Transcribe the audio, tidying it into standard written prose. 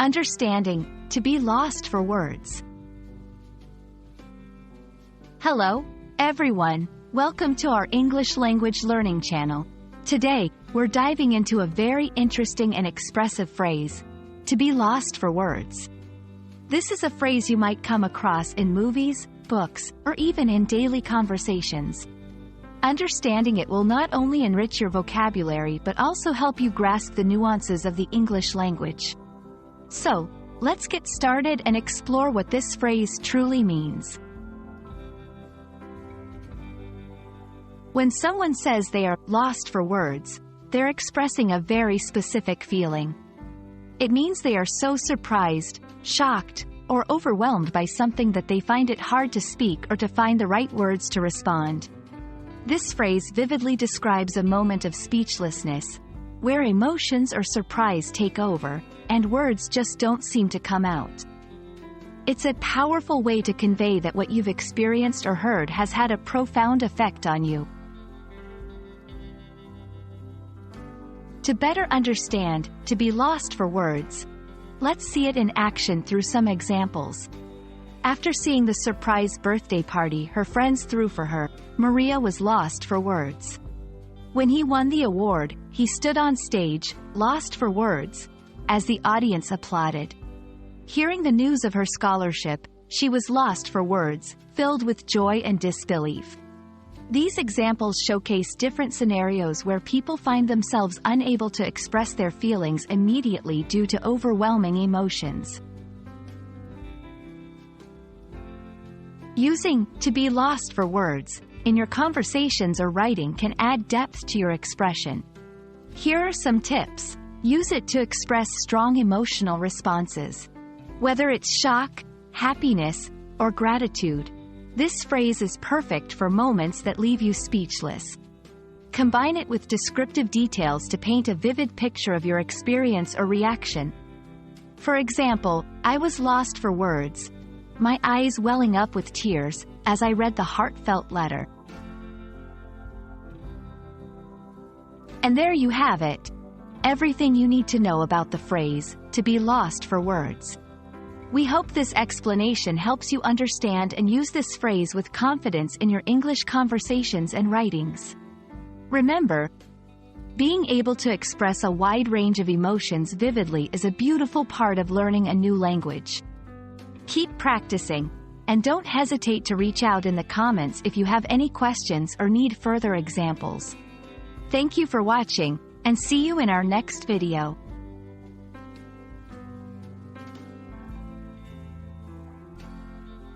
Understanding, to be lost for words. Hello, everyone. Welcome to our English language learning channel. Today, we're diving into a very interesting and expressive phrase, to be lost for words. This is a phrase you might come across in movies, books, or even in daily conversations. Understanding it will not only enrich your vocabulary but also help you grasp the nuances of the English language. So, let's get started and explore what this phrase truly means. When someone says they are lost for words, they're expressing a very specific feeling. It means they are so surprised, shocked, or overwhelmed by something that they find it hard to speak or to find the right words to respond. This phrase vividly describes a moment of speechlessness, where emotions or surprise take over, and words just don't seem to come out. It's a powerful way to convey that what you've experienced or heard has had a profound effect on you. To better understand, to be lost for words, let's see it in action through some examples. After seeing the surprise birthday party her friends threw for her, Maria was lost for words. When he won the award, he stood on stage, lost for words, as the audience applauded. Hearing the news of her scholarship, she was lost for words, filled with joy and disbelief. These examples showcase different scenarios where people find themselves unable to express their feelings immediately due to overwhelming emotions. Using to be lost for words in your conversations or writing can add depth to your expression. Here are some tips. Use it to express strong emotional responses. Whether it's shock, happiness, or gratitude, this phrase is perfect for moments that leave you speechless. Combine it with descriptive details to paint a vivid picture of your experience or reaction. For example, I was lost for words, my eyes welling up with tears, as I read the heartfelt letter. And there you have it. Everything you need to know about the phrase, to be lost for words. We hope this explanation helps you understand and use this phrase with confidence in your English conversations and writings. Remember, being able to express a wide range of emotions vividly is a beautiful part of learning a new language. Keep practicing, and don't hesitate to reach out in the comments if you have any questions or need further examples. Thank you for watching, and see you in our next video.